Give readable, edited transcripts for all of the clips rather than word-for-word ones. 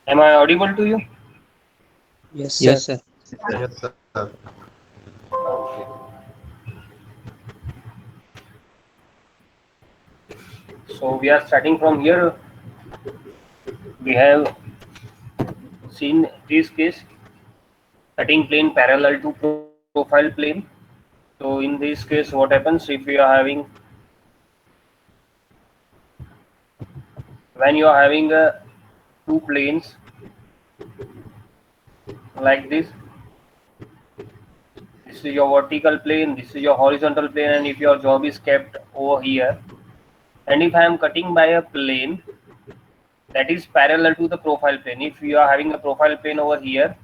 Am I audible to you? Yes, Yes, sir. sir. Yes, sir. Okay. So we are starting from here. We have seen this case, cutting plane parallel to profile plane. So in this case, what happens if you are having, when you are having two planes like this is your vertical plane, this is your horizontal plane, and if your job is kept over here, and if I am cutting by a plane that is parallel to the profile plane, if you are having a profile plane over here,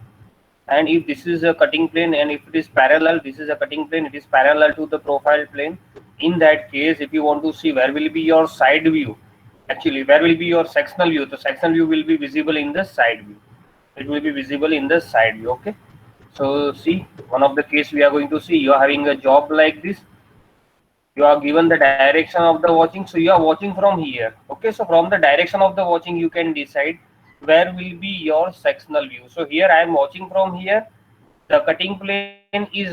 and if this is a cutting plane, and if it is parallel, this is a cutting plane, it is parallel to the profile plane. In that case, if you want to see where will be your side view, actually where will be your sectional view, the sectional view will be visible in the side view, it will be visible in the side view. Okay, so see, one of the case we are going to see, you are having a job like this, you are given the direction of the watching, so you are watching from here. Okay, so from the direction of the watching you can decide where will be your sectional view. So here I am watching from here, the cutting plane is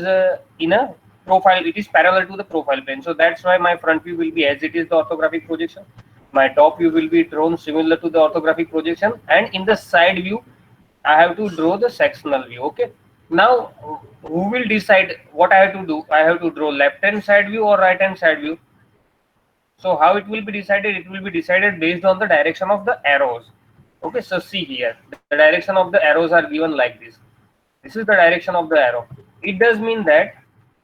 in a profile, it is parallel to the profile plane, so that's why my front view will be as it is the orthographic projection, my top view will be drawn similar to the orthographic projection, and in the side view I have to draw the sectional view. Okay, now who will decide what I have to do? I have to draw left hand side view or right hand side view. So how it will be decided? It will be decided based on the direction of the arrows. Okay, so see here, the direction of the arrows are given like this. This is the direction of the arrow. It does mean that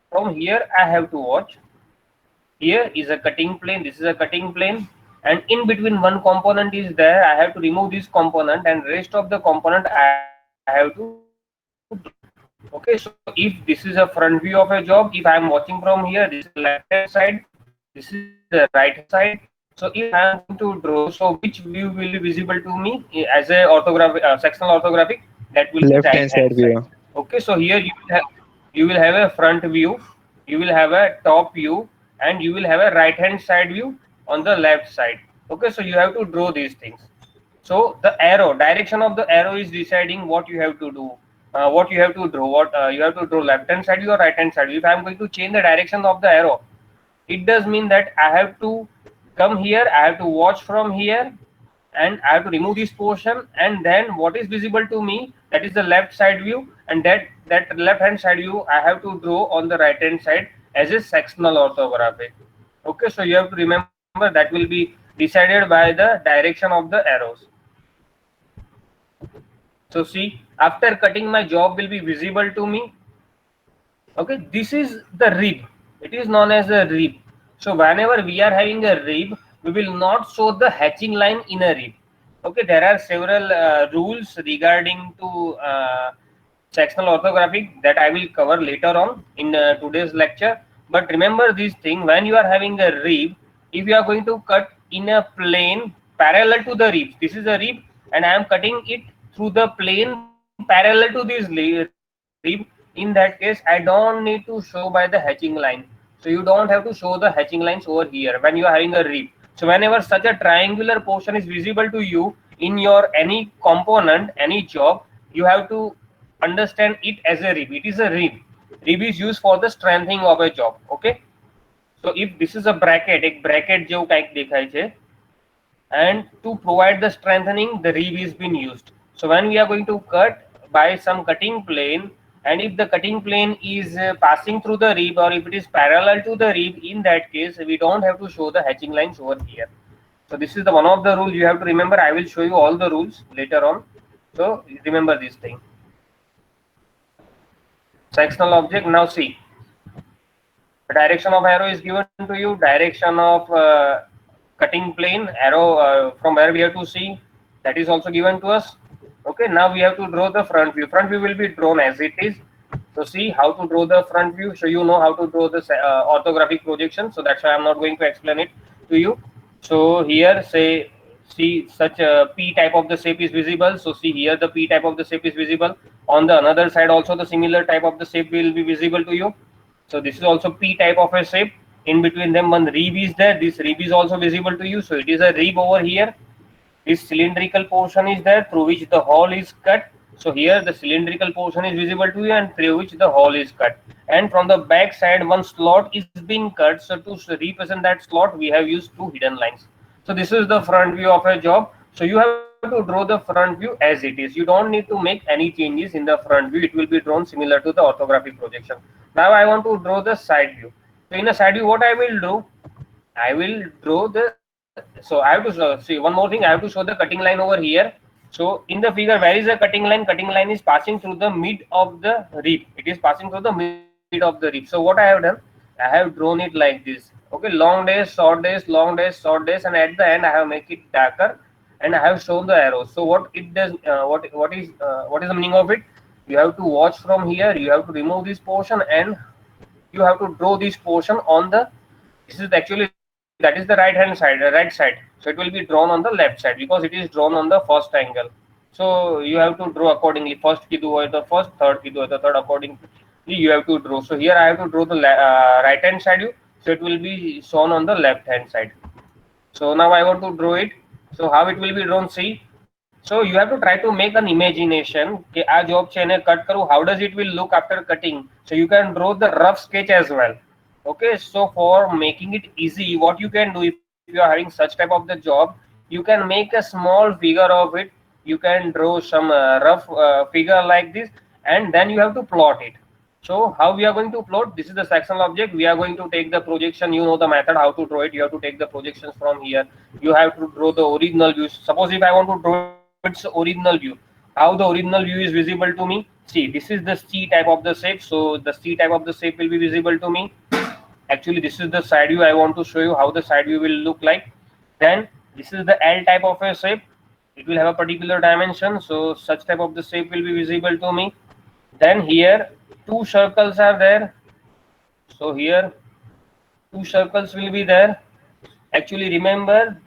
from here I have to watch. Here is a cutting plane, this is a cutting plane, and in between one component is there. I have to remove this component, and rest of the component I have to draw. Okay, so if this is a front view of a job, if I am watching from here, this is the left hand side, this is the right hand side. So if I am going to draw, so which view will be visible to me as a orthographic, sectional orthographic? That will be right hand Left side. hand side view. Okay, so here you will have a front view, you will have a top view, and you will have a right hand side view on the left side. Okay, so you have to draw these things. So the arrow, direction of the arrow is deciding what you have to do, what you have to draw, what you have to draw, left hand side view or right hand side view. If I am going to change the direction of the arrow, it does mean that I have to come here, I have to watch from here, and I have to remove this portion, and then what is visible to me, that is the left side view, and that left hand side view I have to draw on the right hand side as a sectional orthography. Okay, so you have to remember that will be decided by the direction of the arrows. So see, after cutting, my job will be visible to me. Okay, this is the rib, it is known as a rib. So whenever we are having a rib, we will not show the hatching line in a rib. Okay, there are several rules regarding to sectional orthographic that I will cover later on in today's lecture. But remember this thing, when you are having a rib, if you are going to cut in a plane parallel to the rib, this is a rib, and I am cutting it through the plane parallel to this rib, in that case I don't need to show by the hatching line. So you don't have to show the hatching lines over here when you are having a rib. So whenever such a triangular portion is visible to you in your any component, any job, you have to understand it as a rib. It is a rib. Rib is used for the strengthening of a job. Okay, so if this is a bracket, એક bracket જેવું કંઈક દેખાય છે, and to provide the strengthening, the rib is being used. So when we are going to cut by some cutting plane, and if the cutting plane is passing through the rib, or if it is parallel to the rib, in that case we don't have to show the hatching lines over here. So this is the one of the rules you have to remember. I will show you all the rules later on, so remember this thing. Sectional object, now see, the direction of arrow is given to you, direction of cutting plane arrow, from where we have to see, that is also given to us. Okay, now we have to draw the front view. Front view will be drawn as it is. So see how to draw the front view, so you know how to draw the orthographic projection, so that's why I'm not going to explain it to you. So here, say, see, such a p type of the shape is visible. So see here, the p type of the shape is visible. On the another side also the similar type of the shape will be visible to you. So this is also p type of a shape. In between them one rib is there, this rib is also visible to you, so it is a rib over here. this cylindrical portion is there through which the hole is cut. So here the cylindrical portion is visible to you and through which the hole is cut. And from the back side one slot is being cut. So to represent that slot we have used two hidden lines. So this is the front view of a job. So you have to draw the front view as it is. You don't need to make any changes in the front view. It will be drawn similar to the orthographic projection. Now I want to draw the side view. So in the side view what I will do, I will draw the, so I have to see one more thing, I have to show the cutting line over here. So in the figure, where is the cutting line? Cutting line is passing through the mid of the rib. It is passing through the mid of the rib. So what I have done, I have drawn it like this. Okay, long days, short days, long days, short days, and at the end I have make it darker, and I have shown the arrows. So what it does, what is the meaning of it? You have to watch from here. You have to remove this portion, and you have to draw this portion on the, this is actually, that is the right hand side, right side. So it will be drawn on the left side because it is drawn on the first angle. So you have to draw accordingly. First ki do the first, third ki do the third, accordingly you have to draw. So here I have to draw the right hand side view, so it will be shown on the left hand side. So now I want to draw it. So how it will be drawn, see. So you have to try to make an imagination कि आ job છે એને cut करूँ, how does it will look after cutting. So you can draw the rough sketch as well. Okay, so for making it easy, what you can do, if you are having such type of the job, you can make a small figure of it. You can draw some rough figure like this, and then you have to plot it. So how we are going to plot, this is the sectional object. We are going to take the projection, you know the method how to draw it. You have to take the projections from here. You have to draw the original view. Suppose if I want to draw its original view, how the original view is visible to me. See, this is the C type of the shape, so the C type of the shape will be visible to me. Actually this is the side view. I want to show you how the side view will look like. Then this is the L type of a shape. It will have a particular dimension, so such type of the shape will be visible to me. Then here two circles are there. So here two circles will be there. Actually remember,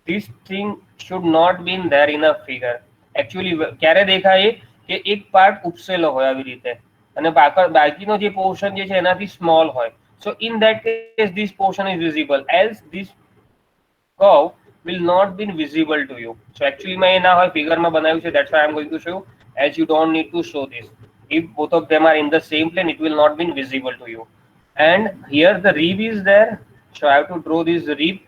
this thing should not be in there in a figure. Actually ક્યારે દેખાય કે એક part ઉપસેલો હોય આવી રીતે અને બાકીનો જે પોર્શન જે છે એનાથી સ્મોલ હોય. So in that case this portion is visible, else this curve will not be visible to you. So actually मैं ના હોય ફિગરમાં બનાવ્યું છે, that's why I'm going to show you, as you don't need to show this. If both of them are in the same plane, it will not be visible to you. And here the rib is there, so I have to draw this rib,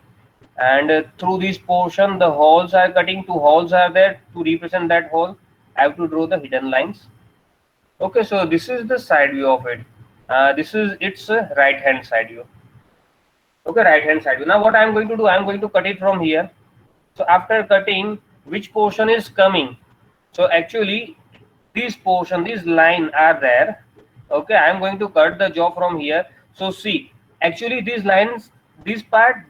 and through this portion the holes are cutting. Two holes are there to represent that hole. I have to draw the hidden lines. Okay, so this is the side view of it. This is its right hand side view. Okay, right hand side view. Now what I am going to do, I am going to cut it from here. So after cutting, which portion is coming? So actually this portion, this line are there. Okay, I am going to cut the job from here. So see, actually these lines, this part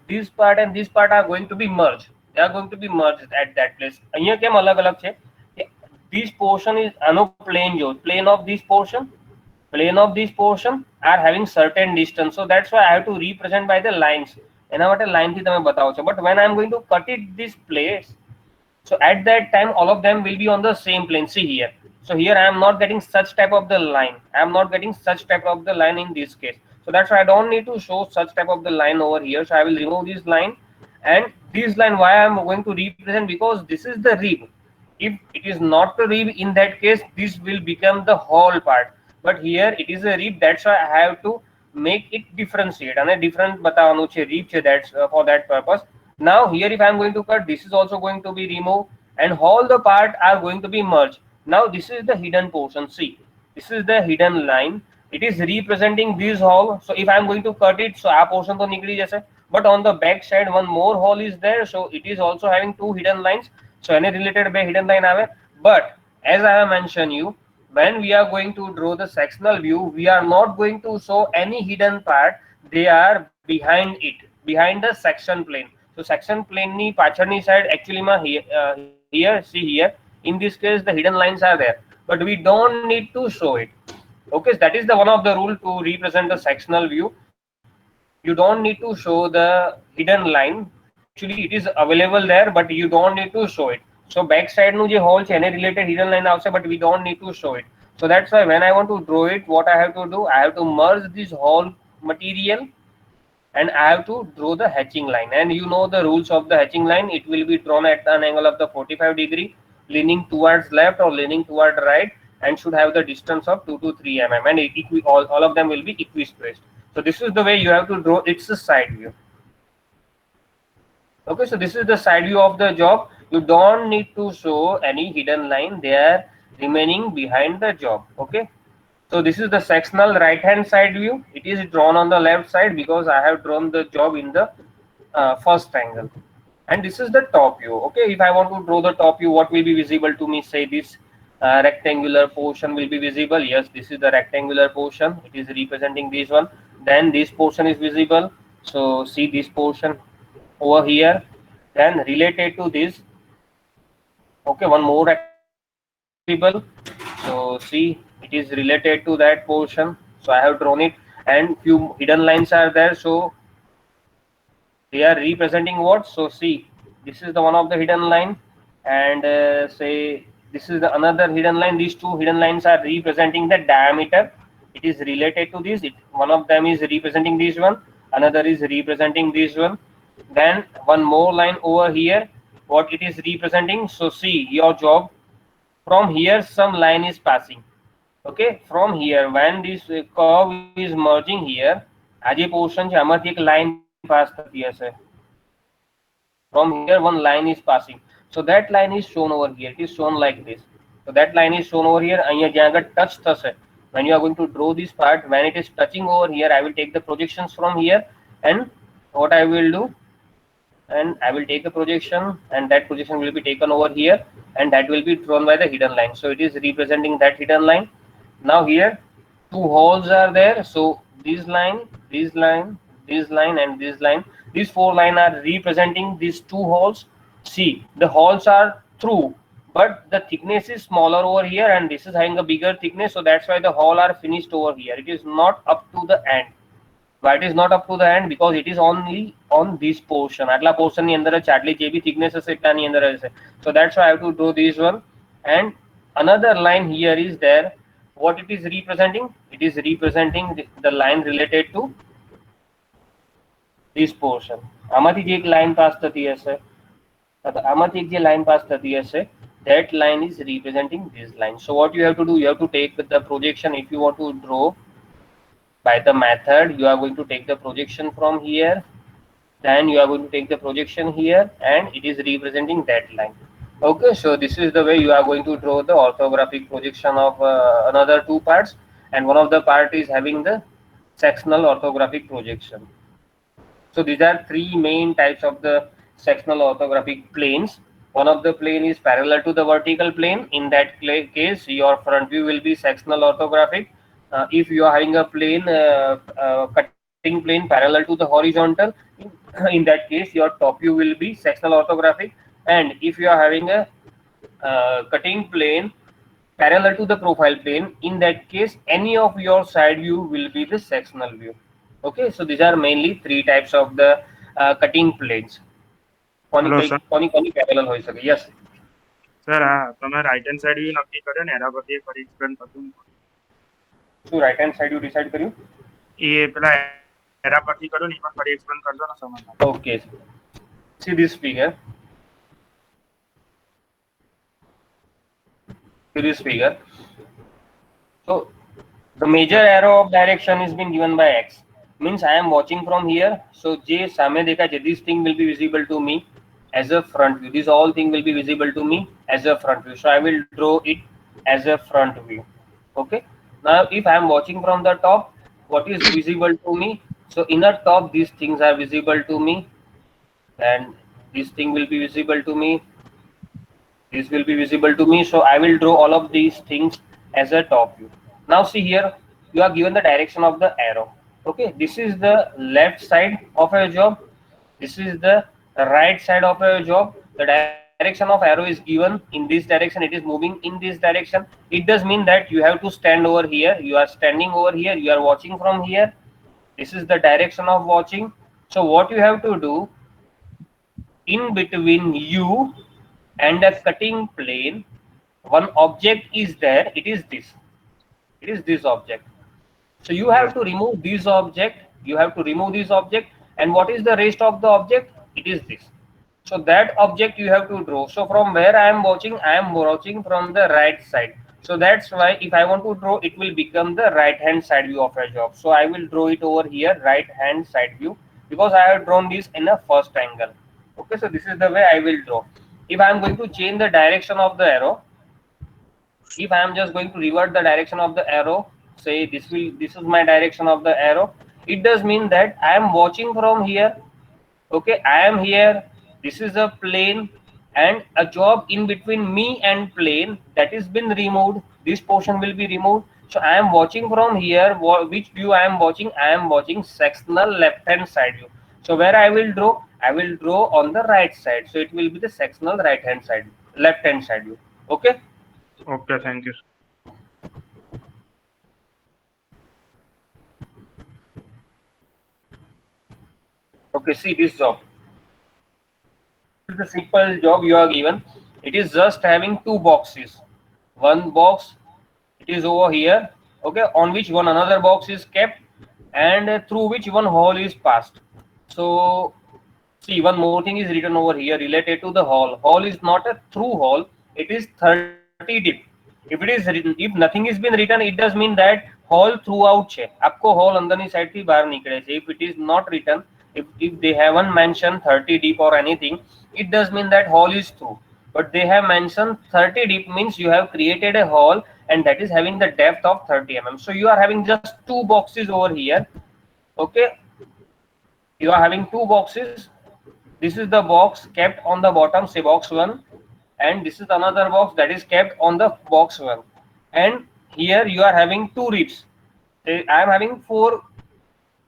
and this part are going to be merged. They are going to be merged at that place. અહીંયા કેમ અલગ અલગ છે? This portion is આનો plane જો plane of this portion are having certain distance. So that's why I have to represent by the lines. એના માટે line થી તમે બતાવો છો. But when I am going to cut it this place, so at that time all of them will be on the same plane. See here. So here I am not getting such type of the line. I am not getting such type of the line in this case. So that's why I don't need to show such type of the line over here. So I will remove this line, and this line why I am going to represent, because this is the rib. If it is not the rib, in that case this will become the whole part. But here it is a rib, that's why I have to make it differentiate. And a different બતાવવાનું છે rib છે, that's for that purpose. Now here if I am going to cut, this is also going to be removed, and all the part are going to be merged. Now this is the hidden portion. See, this is the hidden line. It is representing this hole. So if I am going to cut it, so our portion to nikli jase. But on the back side one more hole is there, so it is also having two hidden lines. So any related by hidden line ave. But as I have mentioned you, when we are going to draw the sectional view, we are not going to show any hidden part. They are behind it, behind the section plane. So section plane ni pachhalni side actually ma here, see here, in this case the hidden lines are there, but we don't need to show it. Okay, so that is the one of the rule to represent the sectional view. You don't need to show the hidden line. Actually it is available there, but you don't need to show it. So back side nu je hole છે એને related hidden line આવશે, but we don't need to show it. So that's why when I want to draw it, what I have to do, I have to merge this whole material and I have to draw the hatching line. And you know the rules of the hatching line. It will be drawn at an angle of the 45 degree, leaning towards left or leaning toward right, and should have the distance of 2 to 3 mm, and all of them will be equispaced. So this is the way you have to draw. It's a side view. Okay, so this is the side view of the job. You don't need to show any hidden line. They are remaining behind the job. Okay, so this is the sectional right hand side view. It is drawn on the left side because I have drawn the job in the first angle. And this is the top view. Okay, if I want to draw the top view, what will be visible to me? Say this rectangular portion will be visible. Yes, this is the rectangular portion. It is representing this one. Then this portion is visible. So see this portion over here. Then related to this, okay, one more visible. So see, it is related to that portion. So I have drawn it, and few hidden lines are there. So they are representing what? So see, this is the one of the hidden line, and say this is the another hidden line. These two hidden lines are representing the diameter. It is related to this. One of them is representing this one, another is representing this one. Then one more line over here, what it is representing. So see your job, from here some line is passing. Okay, from here when this curve is merging here, આ જે portion છે આમાંથી એક line pass થતી હશે. From here one line is passing, so that line is shown over here. It is shown like this. So that line is shown over here. અહીંયા જ્યાં આગળ touch થશે, when you are going to draw this part, when it is touching over here, I will take the projections from here, and what I will do, and I will take a projection, and that projection will be taken over here, and that will be drawn by the hidden line. So it is representing that hidden line. Now here two holes are there. So this line, this line, this line, and this line, these four lines are representing these two holes. See, the holes are through, but the thickness is smaller over here, and this is having a bigger thickness. So that's why the hole are finished over here. It is not up to the end. Why it is not up to the end? Because it is only on this portion. આટલા portion ની અંદર જ આટલી જે બી thickness હશે એટલાની અંદર હશે. So that's why I have to draw this one. And another line here is there. What it is representing? It is representing the line related to this portion. આમાંથી જે એક line pass થતી હશે, આમાંથી એક જે line pass થતી હશે, that line is representing this line. So what you have to do, you have to take the projection. If you want to draw by the method, you are going to take the projection from here, then you are going to take the projection here, and it is representing that line. Okay, so this is the way you are going to draw the orthographic projection of another two parts, and one of the part is having the sectional orthographic projection. So these are three main types of the sectional orthographic planes. One of the plane is parallel to the vertical plane. In that case, your front view will be sectional orthographic. If you are having a plane, cutting plane parallel to the horizontal, in that case your top view will be sectional orthographic. And if you are having a cutting plane parallel to the profile plane, in that case any of your side view will be the sectional view. Okay, so these are mainly three types of the cutting planes. Hello, sir. કોની parallel હોઈ શકે? Yes sir, તમે right hand side view નક્કી કર્યો ને એના પરથી એક ફરી એક્સપ્લેન કરતું. શું right hand side view decide કર્યું? એ પેલા એરા પરથી કર્યો ને એ પણ ફરી એક્સપ્લેન કરજો ને સમજ. Okay, see this figure. To this figure. So the major arrow of direction is been given by X. Means I am watching from here. So J સામે દેખાય છે. This thing will be visible to me as a front view. This all thing will be visible to me as a front view. So I will draw it as a front view. Okay. Now if I am watching from the top, what is visible to me? So in the top these things are visible to me, and this thing will be visible to me. This will be visible to me. So I will draw all of these things as a top view. Now see here, you are given the direction of the arrow. Okay, this is the left side of a job. This is the right side of a job. The direction of arrow is given in this direction. It is moving in this direction. It does mean that you have to stand over here. You are standing over here. You are watching from here. This is the direction of watching. So what you have to do, in between you and a cutting plane, one object is there. It is this. It is this object. So you have to remove this object. You have to remove this object, And what is the rest of the object? It is this. So that object you have to draw. So from where I am watching from the right side. So that's why if I want to draw, it will become the right hand side view of a job. So I will draw it over here, right hand side view, because I have drawn this in a first angle. Okay, so this is the way I will draw. If I am going to change the direction of the arrow, if I am just going to revert the direction of the arrow, say this is my direction of the arrow, it does mean that I am watching from here. Okay, I am here, this is a plane, and a job in between me and plane that is been removed, this portion will be removed. So I am watching from here. Which view I am watching? I am watching sectional left hand side view. So where I will draw on the right side, so it will be the sectional right hand side, left hand side view. Okay. Okay, thank you. Okay, see this job. This is the simple job you are given. It is just having two boxes. One box, it is over here, okay, on which one another box is kept, and through which one hole is passed. So see, one more thing is written over here related to the hole. Hole is not a through hole, it is 30 deep. If it is written, if nothing is been written, it does mean that hole throughout છે. आपको hole અંદરની side થી બહાર નીકળે છે. If it is not written, if they haven't mentioned 30 deep or anything, it does mean that hole is through. But they have mentioned 30 deep means you have created a hole and that is having the depth of 30 mm. So you are having just two boxes over here. Okay, you are having two boxes. This is the box kept on the bottom, say box 1, and this is another box that is kept on the box 1, and here you are having two ribs. I am having four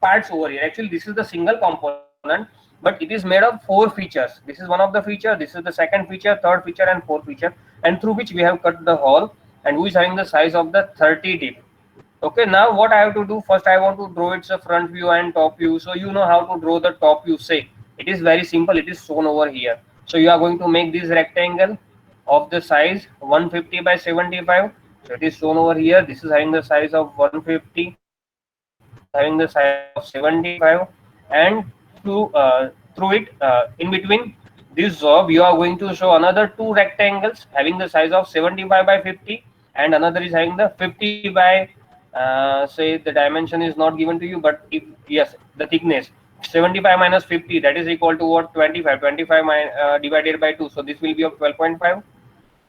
parts over here. Actually this is the single component, but it is made of four features. This is one of the feature, this is the second feature, third feature, and fourth feature, and through which we have cut the hole, and who is having the size of the 30 deep. Okay, now what I have to do, first I want to draw its a front view and top view. So you know how to draw the top view. Say it is very simple, it is shown over here. So you are going to make this rectangle of the size 150 by 75. So it is shown over here. This is having the size of 150, having the size of 75, and through it, in between this job, you are going to show another two rectangles having the size of 75 by 50, and another is having the 50 by say the dimension is not given to you, but if yes, the thickness 75 minus 50, that is equal to what? 25 divided by 2. So this will be of 12.5,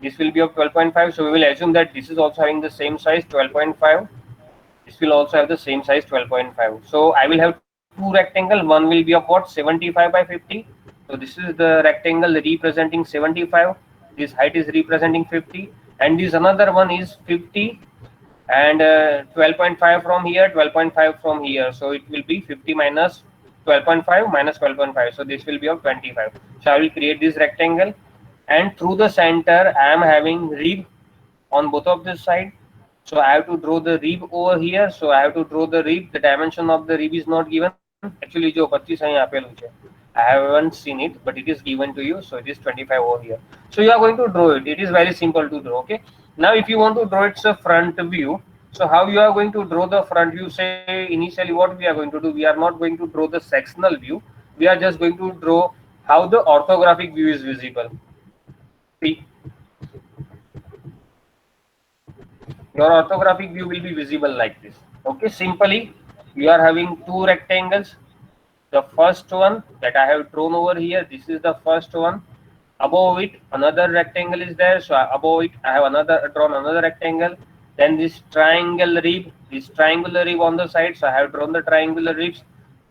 this will be of 12.5. So we will assume that this is also having the same size 12.5, this will also have the same size 12.5. So I will have two rectangle, one will be of what? 75 by 50. So this is the rectangle representing 75, this height is representing 50, and this another one is 50, and 12.5 from here, 12.5 from here. So it will be 50 minus 12.5 minus 12.5. So this will be of 25. So I will create this rectangle, and through the center I am having rib on both of this side. So I have to draw the rib over here. So I have to draw the rib. The dimension of the rib is not given. Actually, जो 25 અહીં આપેલું છે, I haven't seen it, but it is given to you. So it is 25 over here. So you are going to draw it. It is very simple to draw. Okay. Now, if you want to draw its a front view, so how you are going to draw the front view? Say initially, what we are going to do? We are not going to draw the sectional view. We are just going to draw how the orthographic view is visible. See, your orthographic view will be visible like this. Okay, simply you are having two rectangles. The first one that I have drawn over here, this is the first one. Above it another rectangle is there, so above it I have drawn another rectangle. Then this triangle rib, this triangular rib on the side, so I have drawn the triangular ribs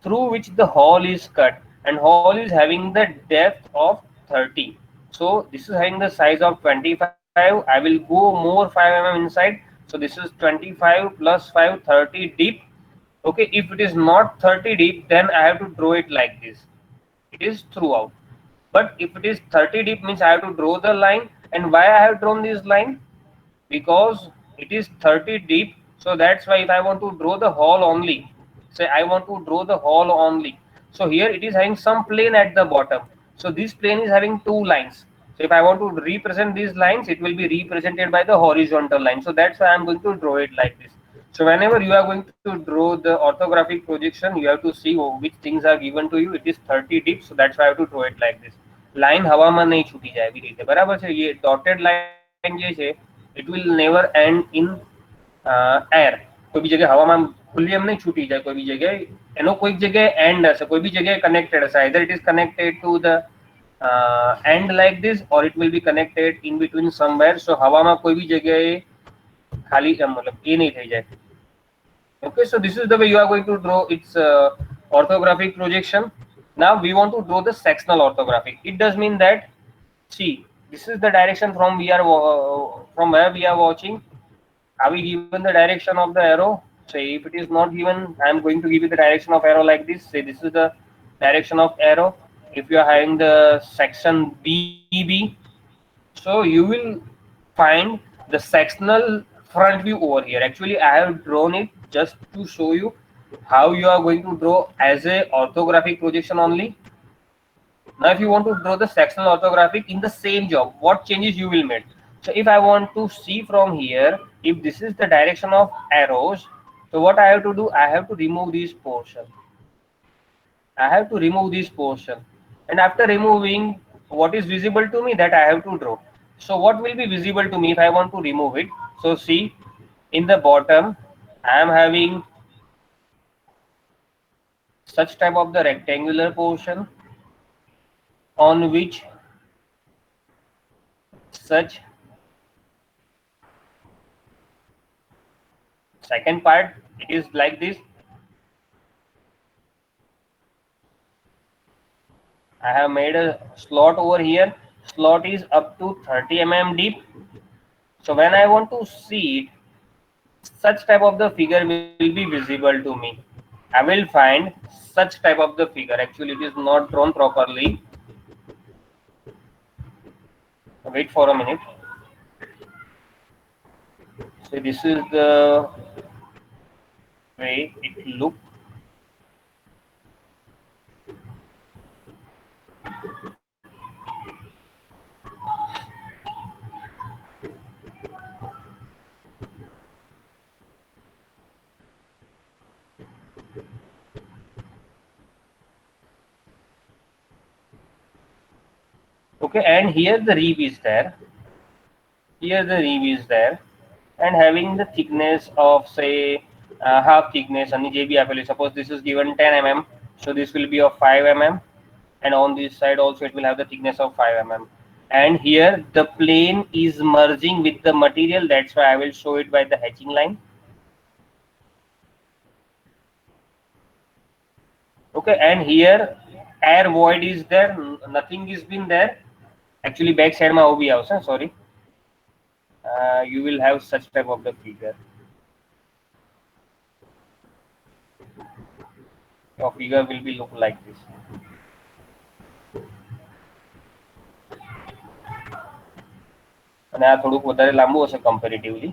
through which the hole is cut, and hole is having the depth of 30. So this is having the size of 25. I will go more 5 mm inside. So this is 25 plus 5, 30 deep. Okay, if it is not 30 deep, then I have to draw it like this. It is throughout. But if it is 30 deep means I have to draw the line. And why I have drawn this line? Because it is 30 deep. So that's why if I want to draw the hole only, say I want to draw the hole only. So here it is having some plane at the bottom. So this plane is having two lines. So if I want to represent these lines, it will be represented by the horizontal line. So that's why I'm going to draw it like this. So whenever you are going to draw the orthographic projection, you have to see which things are given to you. It is 30 dips, so that's why I have to draw it like this. Line હવામાં નહીં છૂટી જાય એવી રીતે બરાબર છે. ये dotted line જે છે it will never end in air. કોઈ બી જગ્યાએ હવામાં ખુલ્લી એમ નહીં છૂટી જાય. કોઈ બી જગ્યાએ એનો કોઈક જગ્યાએ end હશે, કોઈ બી જગ્યાએ connected હશે. Either it is connected to the end like this, or it will be connected in between somewhere. So હવામાં કોઈ બી જગ્યાએ ખાલી मतलब એ નહીં થઈ જાય. Okay, so this is the way you are going to draw its orthographic projection. Now we want to draw the sectional orthographic. It does mean that, see, this is the direction from from where we are watching. Are we given the direction of the arrow? Say if it is not given, I am going to give you the direction of arrow like this. Say this is the direction of arrow. If you are having the section BB, so you will find the sectional front view over here. Actually, I have drawn it just to show you how you are going to draw as a orthographic projection only. Now, if you want to draw the sectional orthographic in the same job, what changes you will make? So, if I want to see from here, if this is the direction of arrows, so what I have to do? I have to remove this portion. I have to remove this portion, and after removing, what is visible to me, that I have to draw. So, what will be visible to me if I want to remove it? So, see, in the bottom, I am having such type of the rectangular portion on which such second part, it is like this. I have made a slot over here. Slot is up to 30 mm deep. So when I want to see it, such type of the figure will be visible to me. I will find such type of the figure. Actually, it is not drawn properly. Wait for a minute. So this is the way it looks. Okay, and here the reeve is there. Here the reeve is there, and having the thickness of say half thickness. And suppose this is given 10 mm, so this will be of 5 mm, and on this side also it will have the thickness of 5 mm. And here the plane is merging with the material. That's why I will show it by the hatching line. Okay, and here air void is there. Nothing is been there. Actually, back side ma bhi avse. Sorry. You will have such type of the figure. Your figure will be look like this. And આ થોડુંક વધારે લાંબુ હશે comparatively.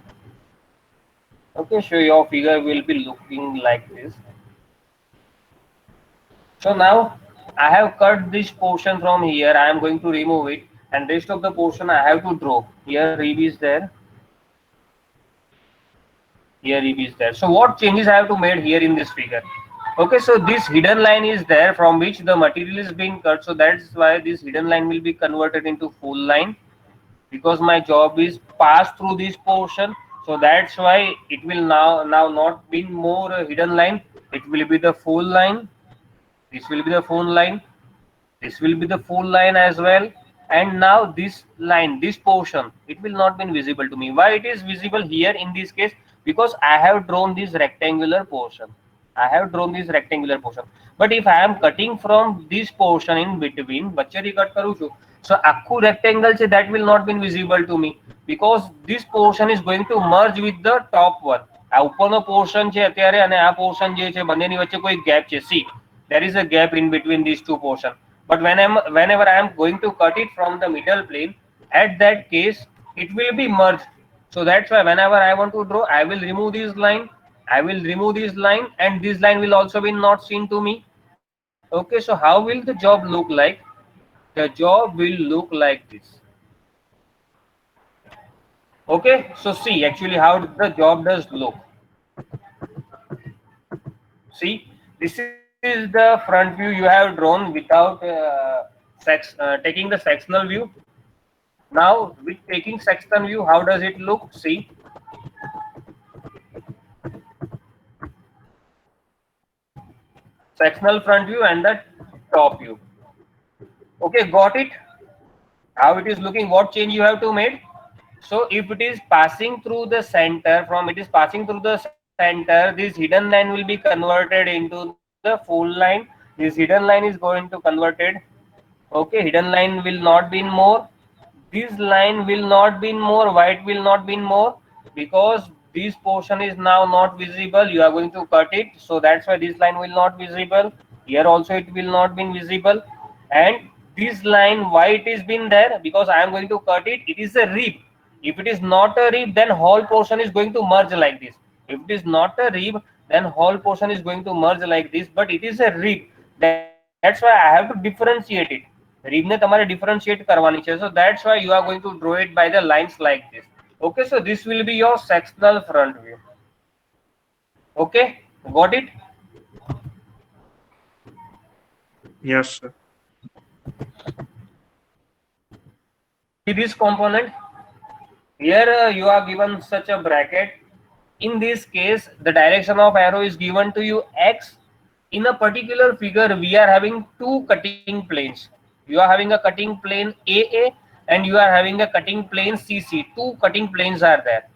Okay, so your figure will be looking like this. So now I have cut this portion from here. I am going to remove it, and rest of the portion I have to draw. Here reeve is there. Here reeve is there. So what changes I have to make here in this figure? Okay, so this hidden line is there from which the material is being cut. So that's why this hidden line will be converted into full line, because my job is passed through this portion. So that's why it will now not be more hidden line. It will be the full line. This will be the full line. This will be the full line as well. And now this line, this portion, it will not be visible to me. Why it is visible here in this case? Because I have drawn this rectangular portion. I have drawn this rectangular portion. But if I am cutting from this portion in between, બચ્ચેથી cut કરું છું, so આખું rectangle છે, that will not be visible to me, because this portion is going to merge with the top one. આ ઉપરનો portion છે અત્યારે અને આ portion જે છે બંનેની વચ્ચે કોઈ gap છે. See, there is a gap in between these two portions. But whenever I am going to cut it from the middle plane, at that case it will be merged. So that's why whenever I want to draw, I will remove this line. I will remove this line, and this line will also be not seen to me. Okay, so how will the job look like? The job will look like this. Okay, so see actually how the job does look. See, this is the front view you have drawn without taking the sectional view. Now with taking sectional view, how does it look? See, sectional front view and the top view. Okay, got it? How it is looking, what change you have to make? So if it is passing through the center, from it is passing through the center, this hidden line will be converted into the full line. This hidden line is going to converted. Okay, hidden line will not be in more. This line will not be in more. Why it will not be in more? Because this portion is now not visible. You are going to cut it, so that's why this line will not visible. Here also it will not be visible. And this line, why it is been there? Because I am going to cut it. It is a rib. If it is not a rib, then whole portion is going to merge like this. If it is not a rib, then whole portion is going to merge like this. But it is a rib. That's why I have to differentiate it. રીબને તમારે differentiate કરવાની છે, so that's why you are going to draw it by the lines like this. Okay, so this will be your sectional front view. Okay, got it? Yes, sir. See this component here, you are given such a bracket. In this case, the direction of arrow is given to you x. In a particular figure, we are having two cutting planes. You are having a cutting plane AA and you are having a cutting plane CC. Two cutting planes are there.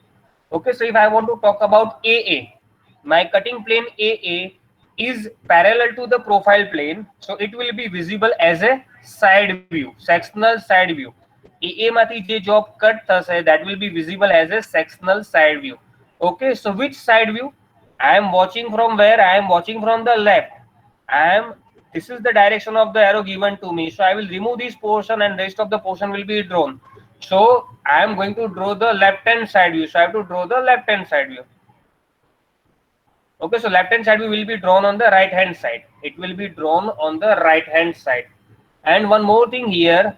Okay, so if I want to talk about AA, my cutting plane AA is parallel to the profile plane, so it will be visible as a side view, sectional side view. AA માંથી જે job cut થશે, that will be visible as a sectional side view. Okay, so which side view? I am watching from where? I am watching from the left. This is the direction of the arrow given to me, so I will remove this portion and rest of the portion will be drawn. So I am going to draw the left hand side view, so I have to draw the left hand side view. Okay, so left hand side view will be drawn on the right hand side. It will be drawn on the right hand side. And one more thing here,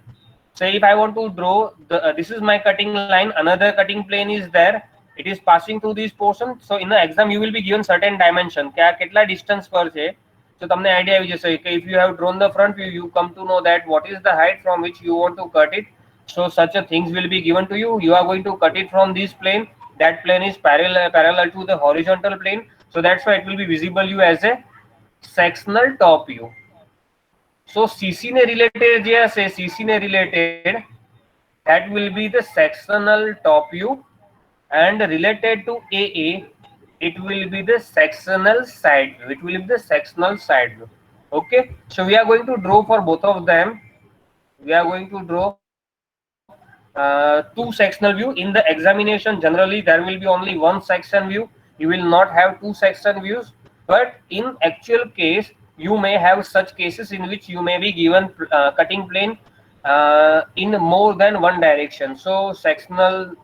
say if I want to draw the this is my cutting line, another cutting plane is there, it is passing through this portion. So in the exam you will be given certain dimension કે આ કેટલા distance પર છે, so તમને idea આવી જશે કે if you have drawn the front view, you come to know that what is the height from which you want to cut it. So such a things will be given to you. You are going to cut it from this plane. That plane is parallel to the horizontal plane, so that's why it will be visible you as a sectional top view. So CC ने related જે હશે, CC ने related, that will be the sectional top view, and related to AA, it will be the sectional side view. It will be the sectional side view. Okay, so we are going to draw for both of them. We are going to draw two sectional view. In the examination, generally there will be only one section view. You will not have two section views. But in actual case, you may have such cases in which you may be given cutting plane in more than one direction. So sectional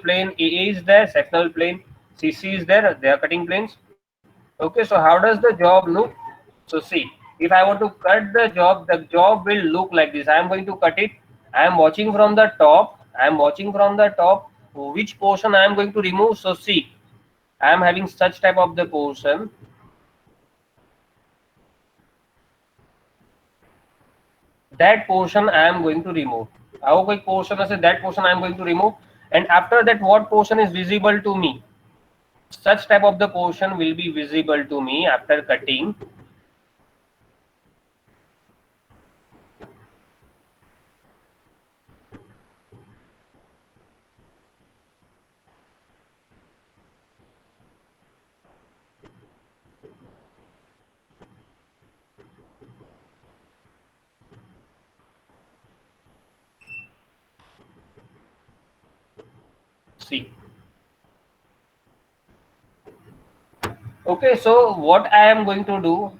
plane AA is there, sectional plane CC is there. They are cutting planes. Okay, so how does the job look? So see, if I want to cut the job will look like this. I am going to cut it. I am watching from the top. I am watching from the top. Which portion I am going to remove? So see, I am having such type of the portion. That portion I am going to remove. How quick portion is that portion I am going to remove, and after that what portion is visible to me? Such type of the portion will be visible to me after cutting. See. Okay, so what I am going to do,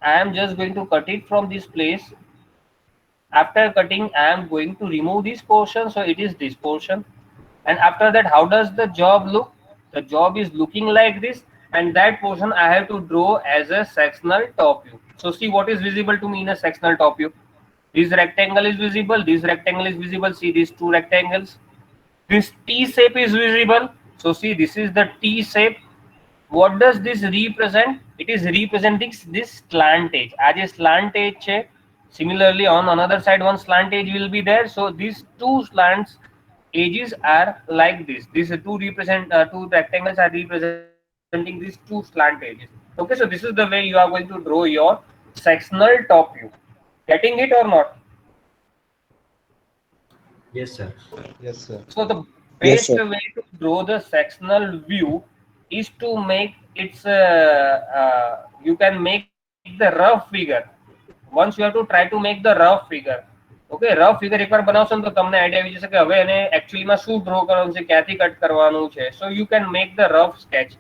I am just going to cut it from this place. After cutting, I am going to remove this portion, so it is this portion. And after that, how does the job look? The job is looking like this, and that portion I have to draw as a sectional top view. So see what is visible to me in a sectional top view. This rectangle is visible, this rectangle is visible. See these two rectangles. This T shape is visible. So see, this is the T shape. What does this represent? It is representing this slant edge. As a slant edge છે. Similarly, on another side, one slant edge will be there. So these two slants edges are like this. These two rectangles are representing these two slant edges. Okay, so this is the way you are going to draw your sectional top view. Getting it or not? Yes, sir. Yes, sir. So the Yes, best sir. way to draw the sectional view is to make its you can make the rough figure. Once you have to try to make the rough figure. Okay rough figure એકવાર બનાવશો ને તો તમને idea આવી જશે કે હવે એને એકચ્યુઅલીમાં શું ડ્રો કરવાનું છે ક્યાંથી કટ કરવાનું છે so you can make the rough sketch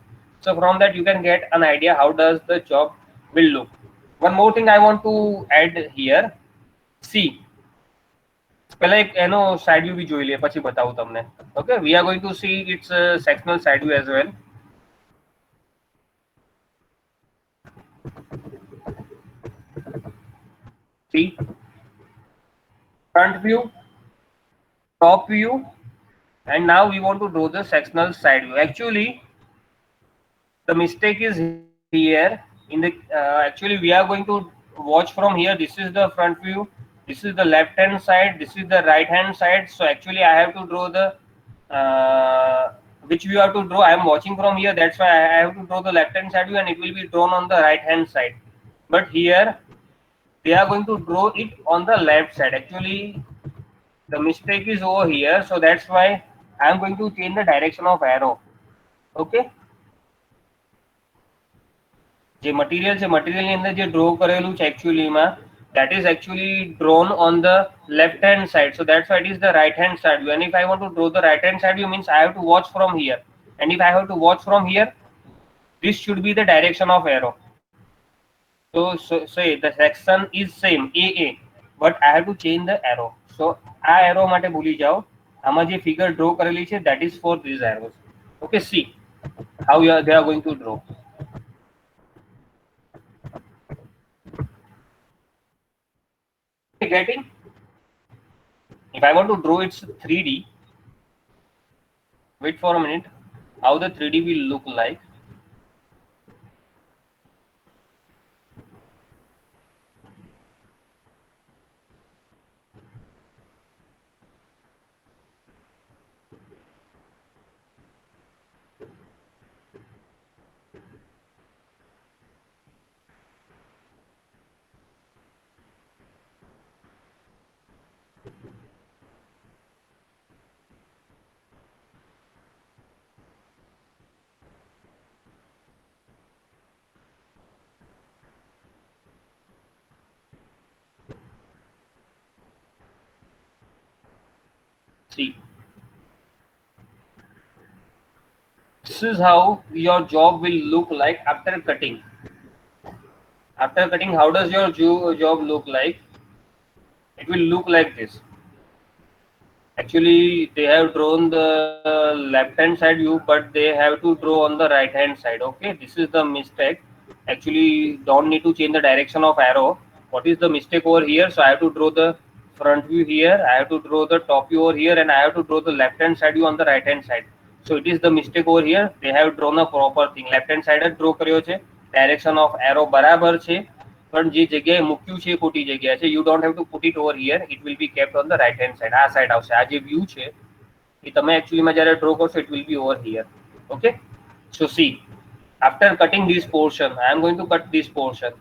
so from that you can get an idea how does the job will look one more thing I want to add here see પહેલા એક એનો side view બી જોઈ લઈએ પછી બતાવું તમને okay we are going to see its sectional side view as well see front view, top view, and now we want to draw the sectional side view. Actually the mistake is here in the actually we are going to watch from here. This is the front view, this is the left hand side, this is the right hand side. So actually I have to draw the which view I have to draw. I am watching from here, that's why I have to draw the left hand side view and it will be drawn on the right hand side. But here they are going to draw it on the left side. Actually the mistake is over here, so that's why I am going to change the direction of arrow. Okay, જે material છે મટીરિયલની અંદર જે draw કરેલું છે એકચ્યુઅલીમાં that is actually drawn on the left hand side, so that's why it is the right hand side view. And if I want to draw the right hand side view means I have to watch from here, and if I have to watch from here, this should be the direction of arrow. So say the section is same AA, but I have to change the arrow. So આ arrow માટે ભૂલી જાઓ, આમાં જે figure draw કરેલી છે that is for these arrows. Okay, see how they are going to draw. Getting? If I want to draw its 3D, wait for a minute, how the 3D will look like. See, this is how your job will look like after cutting. After cutting, how does your job look like? It will look like this. Actually they have drawn the left hand side view, but they have to draw on the right hand side. Okay, this is the mistake. Actually don't need to change the direction of arrow. What is the mistake over here? So I have to draw the front view here, I have to draw the top view over here, and I have to draw the left hand side view on the right hand side. So it is the mistake over here. They have drawn a proper thing. Left hand side જ draw કર્યો છે, direction of arrow બરાબર છે, પણ જે જગ્યાએ મૂક્યું છે ખોટી જગ્યા છે. You don't have to put it over here, it will be kept on the right hand side. આ સાઈડ આવશે. આ જે વ્યૂ છે એ તમે એકચ્યુઅલીમાં જ્યારે ડ્રો કરશો it will be over here. Okay, so see, after cutting this portion, I am going to cut this portion.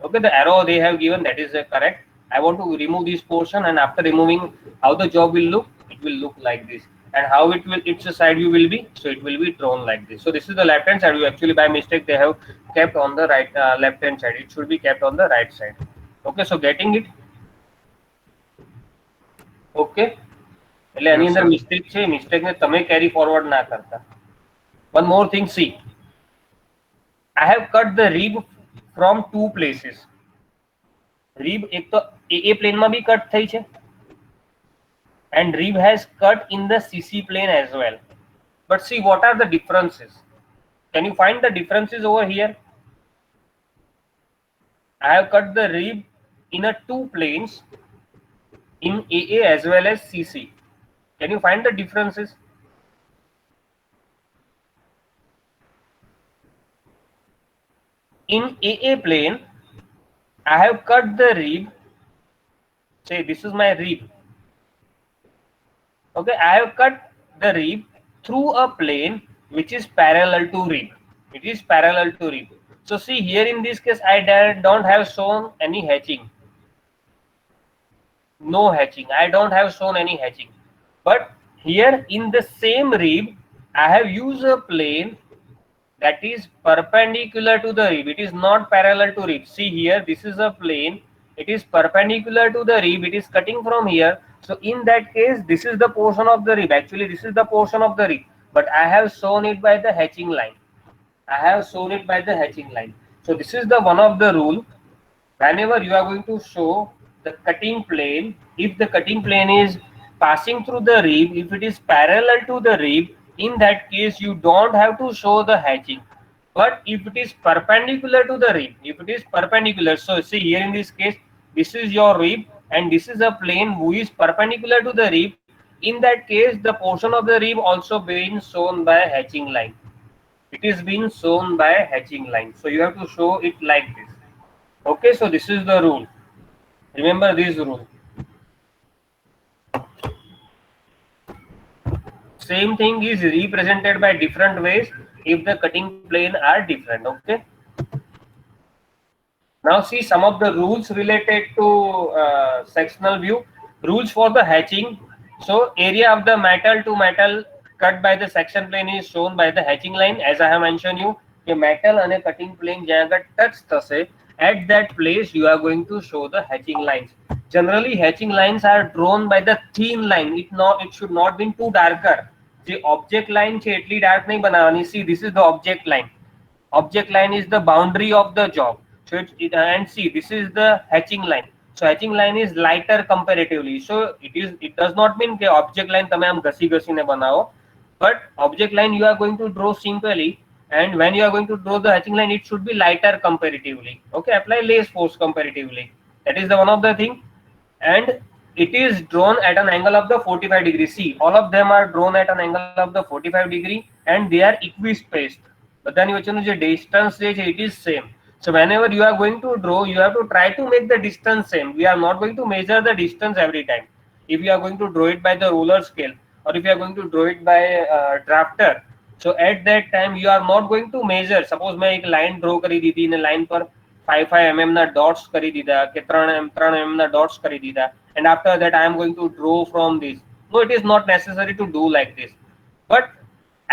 Okay, the arrow they have given, that is correct. I want to remove this portion, and after removing, how the job will look? It will look like this. And how its side view will be? So it will be drawn like this. So this is the left hand side view. Actually by mistake they have kept on the right left hand side. It should be kept on the right side. Okay, so getting it? Okay, એટલે એની અંદર mistake છે, mistake ને તમે carry forward ના કરતા. One more thing, see, I have cut the rib from two places. Rib એક તો AA plane માં બી કટ થઈ છે, and rib has cut in the CC plane as well. But see, what are the differences? Can you find the differences over here? I have cut the rib in a two planes in AA as well as CC. Can you find the differences? in AA plane, I have cut the rib. Say this is my rib. Okay, I have cut the rib through a plane which is parallel to rib. It is parallel to rib. So see here in this case, I don't have shown any hatching. No hatching. I don't have shown any hatching. But here in the same rib, I have used a plane that is perpendicular to the rib. It is not parallel to rib. See here, this is a plane. It is perpendicular to the rib. It is cutting from here. So in that case, this is the portion of the rib. Actually, this is the portion of the rib. But I have shown it by the hatching line. I have shown it by the hatching line. So this is the one of the rule. Whenever you are going to show the cutting plane, if the cutting plane is passing through the rib, if it is parallel to the rib, in that case you don't have to show the hatching. But if it is perpendicular to the rib, if it is perpendicular, so see here in this case, this is your rib and this is a plane who is perpendicular to the rib. In that case, the portion of the rib also being shown by hatching line. It is being shown by hatching line. So you have to show it like this. Okay, so this is the rule. Remember this rule. Same thing is represented by different ways if the cutting plane are different. Okay. Now see some of the rules related to sectional view. Rules for the hatching. So area of the metal to metal cut by the section plane is shown by the hatching line. As I have mentioned you, the metal and a cutting plane જ્યાં આગળ touch થશે, at that place you are going to show the hatching lines. Generally hatching lines are drawn by the thin line. It should not be too darker. The object line છે એટલી dark નહીં બનાવવાની. See, this is the object line. Object line is the boundary of the job. So and see, this is the hatching line. So hatching line is lighter comparatively. So it does not mean કે object line તમે આમ ઘસીને બનાવો. But object line you are going to draw simply, and when you are going to draw the hatching line, it should be lighter comparatively. Okay, apply less force comparatively. That is the one of the thing. And it is drawn at an angle of the 45 degree. See, all of them are drawn at an angle of the 45 degree and they are equispaced. But then your distance it is same. So whenever you are going to draw, you have to try to make the distance same. We are not going to measure the distance every time. If you are going to draw it by the ruler scale, or if you are going to draw it by drafter, so at that time you are not going to measure. Suppose मैं एक line draw કરી દીધી ને line પર 5 mm ના dots કરી દીધા કે 3 mm ના dots કરી દીધા, and after that I am going to draw from this. No, it is not necessary to do like this, but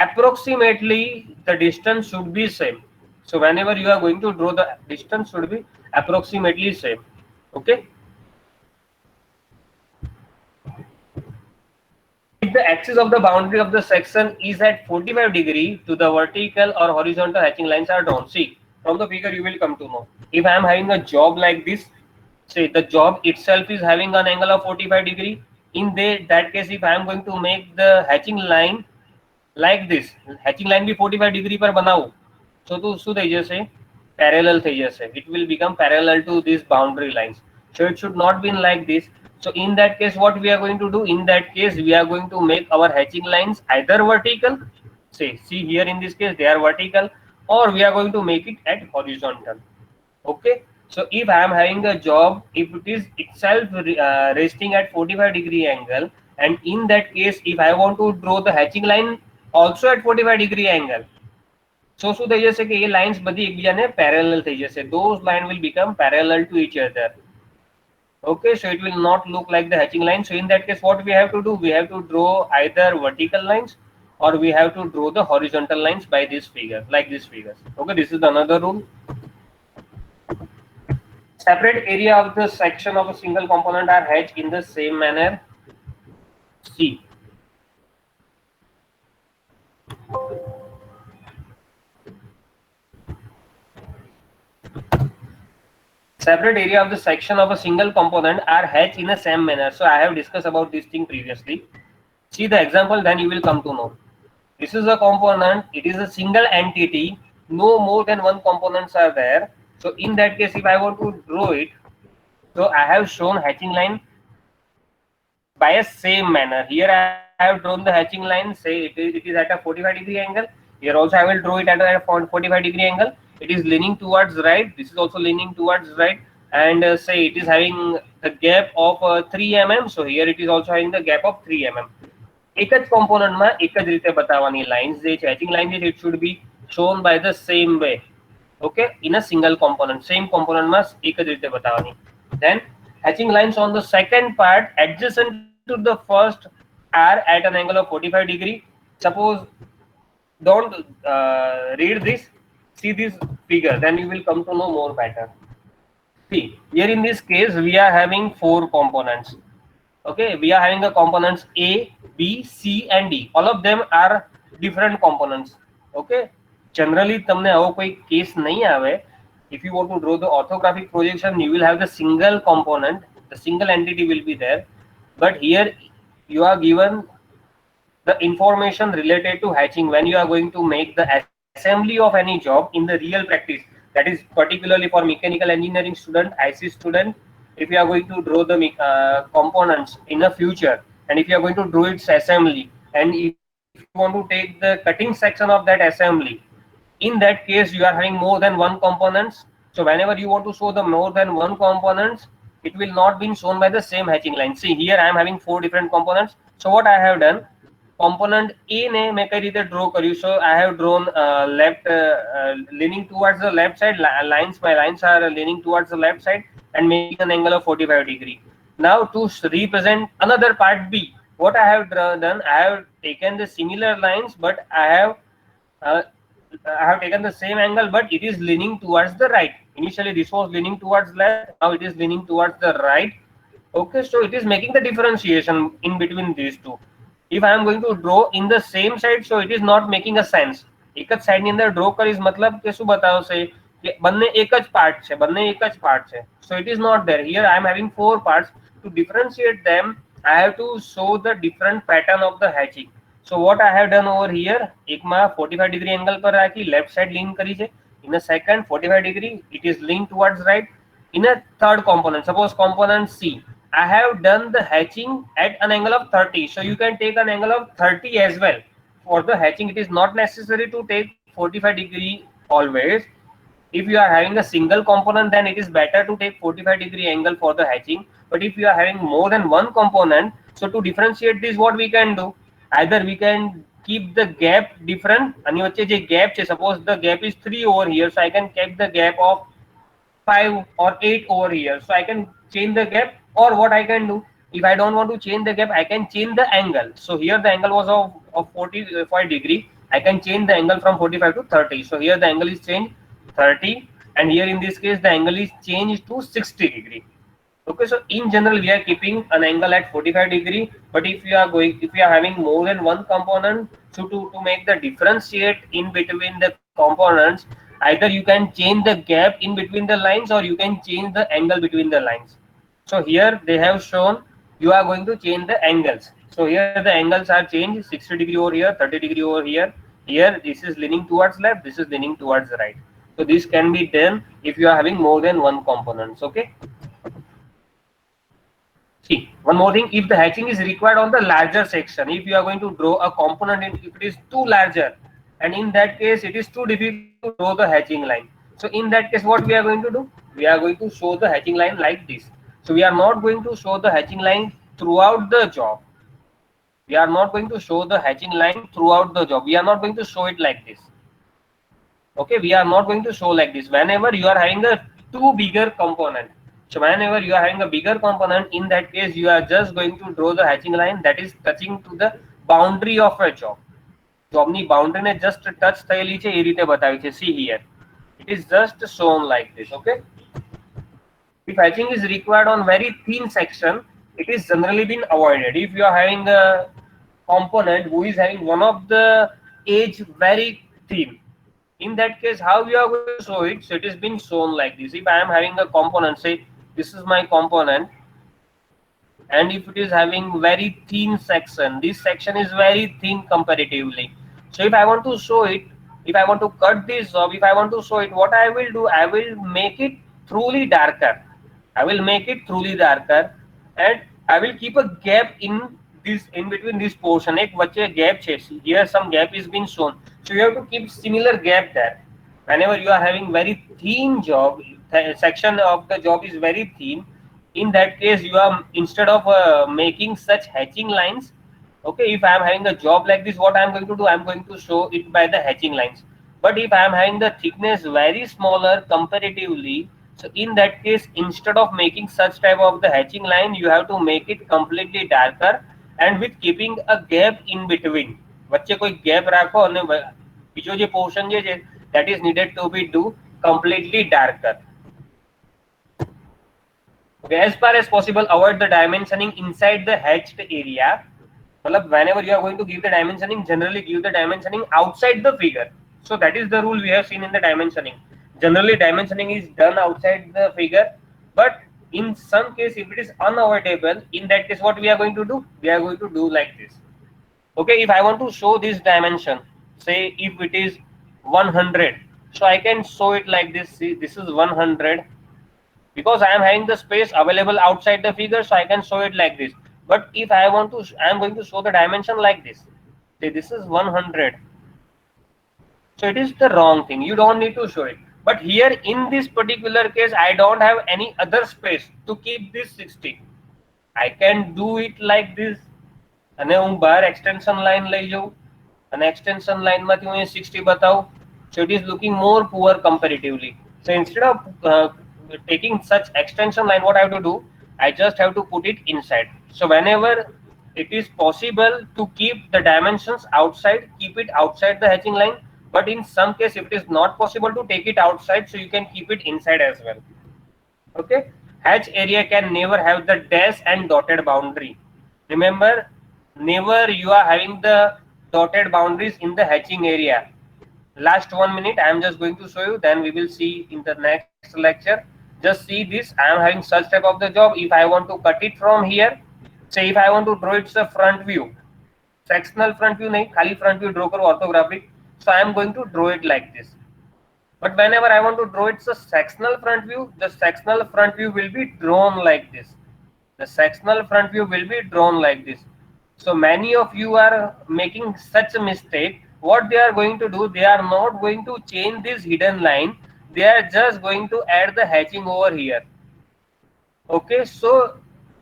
approximately the distance should be same. So whenever you are going to draw, the distance should be approximately same. Okay. If the axis of the boundary of the section is at 45 degree to the vertical or horizontal hatching lines are drawn. See, from the figure you will come to know. If I am having a job like this, say the job itself is having an angle of 45 degree. In that case, if I am going to make the hatching line like this, hatching line be 45 degree per બનાવું, so to શું થઈ જશે? Parallel થઈ જશે. It will become parallel to these boundary lines. So it should not be like this. So in that case, what we are going to do? In that case, we are going to make our hatching lines either vertical. See here in this case, they are vertical, or we are going to make it at horizontal. Okay. So if I am having a job, if it is itself resting at 45 degree angle, and in that case, if I want to draw the hatching line also at 45 degree angle, so શું થઈ જશે કે એ lines બધી એકબીજાને parallel થઈ જશે. Those line will become parallel to each other. Okay, so it will not look like the hatching line. So in that case, what we have to do? We have to draw either vertical lines or we have to draw the horizontal lines by this figure, like this figure. Okay, this is another rule. Separate area of the section of a single component are hatched in the same manner. See. Separate area of the section of a single component are hatched in the same manner. So I have discussed about this thing previously. See the example, then you will come to know. This is a component. It is a single entity. No more than one components are there. So in that case, if I want to draw it, so I have shown hatching line by a same manner. Here I have drawn the hatching line. Say it is at a 45 degree angle. Here also I will draw it at a 45 degree angle. it is leaning towards right, this is also leaning towards right, and say it is having the gap of 3 mm, so here it is also having the gap of 3 mm. એક જ કોમ્પોનન્ટમાં એક જ રીતે બતાવવાની lines જે છે hatching line જે છે it should be shown by the same way, okay, in a single component, same component માં એક જ રીતે બતાવવાની. Then hatching lines on the second part adjacent to the first are at an angle of 45 degree. Suppose don't read this, see this figure, then you will come to know more pattern. See here in this case we are having 4 components, okay, we are having the components A, B, C and D, all of them are different components, okay. Generally તમને આવો કોઈ case નહીં આવે. If you want to draw the orthographic projection, you will have the single component, the single entity will be there, but here you are given the information related to hatching when you are going to make the assembly of any job in the real practice. That is particularly for mechanical engineering student, IC student. If you are going to draw the components in the future, and if you are going to draw its assembly, and if you want to take the cutting section of that assembly, in that case you are having more than one components. So whenever you want to show the more than one components, it will not be shown by the same hatching line. See here I am having 4 different components. So what I have done, component A ને મેં કઈ રીતે draw કર્યું, so I have drawn left leaning towards the left side, lines, my lines are leaning towards the left side and making an angle of 45 degree. Now to represent another part B, what I have done, I have taken the similar lines, but I have taken the same angle, but it is leaning towards the right. Initially this was leaning towards left, now it is leaning towards the right, okay. So it is making the differentiation in between these two. If I am going to draw in the same side, so it is not making a sense. એક જ side ની અંદર draw કરીશ મતલબ કે શું બતાવશે કે બંને એક જ પાર્ટ છે, બંને એક જ પાર્ટ છે. So it is not there. Here I am having 4 parts. To differentiate them, I have to show the different pattern of the hatching. So what I have done over here, એકમાં 45 degree angle પર રાખી left side lean કરી છે. In a second 45 degree it is leaned towards right. In a third component, suppose component C, I have done the hatching at an angle of 30. So you can take an angle of 30 as well. For the hatching, it is not necessary to take 45 degree always. If you are having a single component, then it is better to take 45 degree angle for the hatching. But if you are having more than one component, so to differentiate this, what we can do? Either we can keep the gap different. And વચ્ચે જે gap છે, suppose the gap is 3 over here, so I can keep the gap of 5 or 8 over here. So I can change the gap, or what I can do, if I don't want to change the gap, I can change the angle. So here the angle was of 45 degree. I can change the angle from 45 to 30. So here the angle is changed 30, and here in this case the angle is changed to 60 degree. Okay, so in general we are keeping an angle at 45 degree, but if you are having more than one component, so to make the differentiate in between the components, either you can change the gap in between the lines, or you can change the angle between the lines. So here they have shown you are going to change the angles. So here the angles are changed, 60 degree over here, 30 degree over here. Here this is leaning towards left, this is leaning towards right. So this can be done if you are having more than one components, okay. See, one more thing, if the hatching is required on the larger section, if you are going to draw a component, if it is too larger, and in that case it is too difficult to draw the hatching line. So in that case what we are going to do, we are going to show the hatching line like this. So we are not going to show the hatching line throughout the job. We are not going to show the hatching line throughout the job. We are not going to show it like this. Okay, we are not going to show like this. Whenever you are having a 2 bigger component, so whenever you are having a bigger component, in that case you are just going to draw the hatching line that is touching to the boundary of a job. Jobની boundary ને just touch થયેલી છે એ રીતે બતાવી છે. See here, it is just shown like this, okay. If hatching is required on very thin section, it is generally been avoided. If you are having a component who is having one of the edge very thin, in that case how you are going to show it? So it is been shown like this. If I am having a component, say this is my component, and if it is having very thin section, this section is very thin comparatively. So if I want to show it, if I want to cut this job, if I want to show it, what I will do, I will make it truly darker. I will make it truly darker, and I will keep a gap in between this portion. એક વચ્ચે gap છે. Here some gap is being shown, so you have to keep similar gap there. whenever you are having very thin job, section of the job is very thin, in that case you are, instead of making such hatching lines, okay, if I am having a job like this, what I am going to do, I am going to show it by the hatching lines. But if I am having the thickness very smaller comparatively, so in that case, instead of making such type of the hatching line, you have to make it completely darker, and with keeping a gap in between. વચ્ચે કોઈ gap રાખો અને બીજો જે portion જે છે that is needed to be do completely darker. Okay, as far as possible, avoid the dimensioning inside the hatched area. मतलब whenever you are going to give the dimensioning, generally give the dimensioning outside the figure. So that is the rule we have seen in the dimensioning. Generally dimensioning is done outside the figure, but in some case if it is unavoidable, in that case what we are going to do, we are going to do like this. Okay, if I want to show this dimension, say if it is 100, so I can show it like this. See, this is 100, because I am having the space available outside the figure, so I can show it like this. But if I want to, I am going to show the dimension like this. Say this is 100, so it is the wrong thing, you don't need to show it. But here in this particular case, I don't have any other space to keep this 60. I can do it like this, અને હું બહાર extension line લઈ જાઉં અને extension લાઈનમાંથી હું 60 બતાવું. So it is looking more poor comparatively. So instead of taking such extension line, what I have to do, I just have to put it inside. So whenever it is possible to keep the dimensions outside, keep it outside the hatching line. But in some case, if it is not possible to take it outside, so you can keep it inside as well. Okay, hatch area can never have the dash and dotted boundary. Remember, never you are having the dotted boundaries in the hatching area. Last 1 minute, I am just going to show you, then we will see in the next lecture. Just see this, I am having such type of the job. If I want to cut it from here, say if I want to draw it's a front view, sectional front view nahi, khali front view draw karo orthographic, so I am going to draw it like this. But whenever I want to draw it's a sectional front view, the sectional front view will be drawn like this. The sectional front view will be drawn like this. So many of you are making such a mistake. What they are going to do, they are not going to change this hidden line, they are just going to add the hatching over here. Okay, so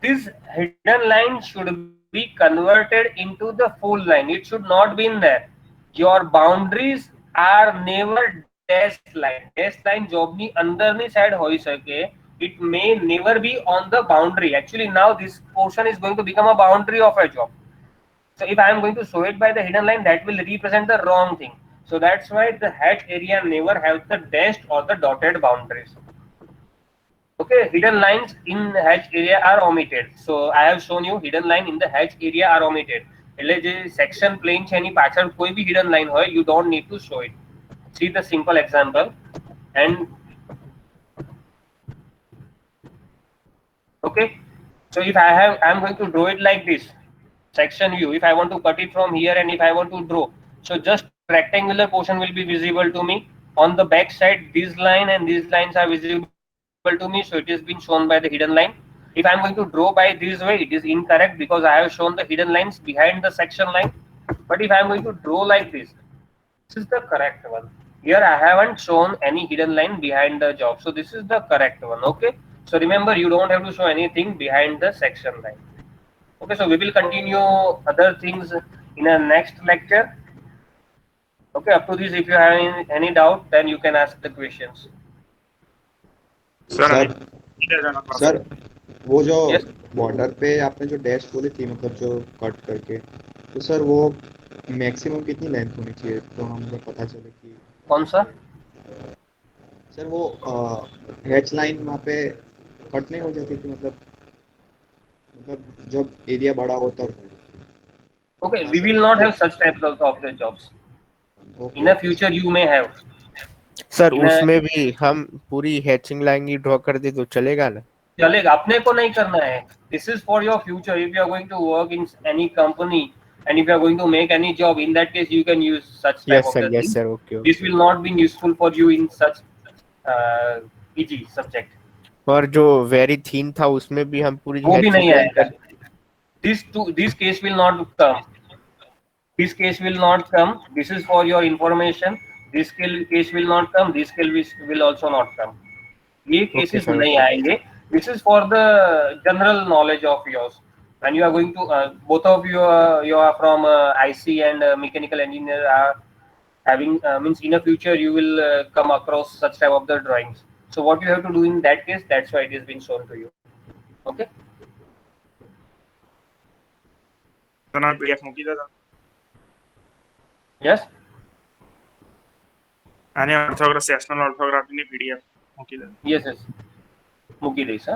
this hidden line should be converted into the full line, it should not be in there. Your boundaries are never dashed line. Dashed line job ni અંદર ની side હોઈ શકે, it may never be on the boundary. Actually now this portion is going to become a boundary of a job. So if I am going to show it by the hidden line, that will represent the wrong thing. So that's why the hatch area never has the dashed or the dotted boundaries. Okay, hidden lines in hatch area are omitted. So I have shown you hidden line in the hatch area are omitted. એટલે જે section plane છે એની પાછળ કોઈ બી hidden line હોય, you don't need to show it. See the simple example. And okay, so if I am going to draw it like this, section view, if I want to cut it from here and if I want to draw, so just rectangular portion will be visible to me. On the back side, this line and these lines are visible to me, so it is being shown by the hidden line. If I am going to draw by this way, it is incorrect because I have shown the hidden lines behind the section line. But if I am going to draw like this is the correct one. Here I haven't shown any hidden line behind the job, so this is the correct one. Okay, so remember, you don't have to show anything behind the section line. Okay, so we will continue other things in a next lecture. Okay, up to this, if you have any doubt, then you can ask the questions. Sir वो जो Yes. Border पे आपने जो dash बोली थी, मतलब जो cut करके, तो सर वो मैक्सिमम कितनी लेंथ होनी चाहिए तो हमें पता चले कि कौन सा? सर वो हैच लाइन वहाँ पे कट नहीं हो जाती थी, मतलब जब एरिया बड़ा हो तब? Okay, we will not have such types of the jobs. In the future you may have. Sir In a- उसमें भी हम पूरी हैचिंग लाइन ही ड्रॉ कर दे तो चलेगा ना? चलेगा, अपने को नहीं करना है. This is for your future. If you are going to work in any company and if you are going to make any job, in that case you can use such type yes of sir, the yes thing. Sir, okay. This will not be useful for you in such easy subject. और जो very थीन था उसमें भी हम पूरी वो भी नहीं hatching आएगा. This case will not come. This case will not come. This is for your information. this case will not come, this case will also not come. ये cases sir. नहीं आएंगे. This is for the general knowledge of yours. When you are going to both of you are from IC and mechanical engineer are having means in the future you will come across such type of the drawings. So what you have to do in that case, that's why it is being shown to you. Okay. તને PDF મૂકી દો Yes. આને ઓર્થોગ્રાફ sessional ઓર્થોગ્રાફીની PDF મૂકી દો Yes. મૂકી દઈશ.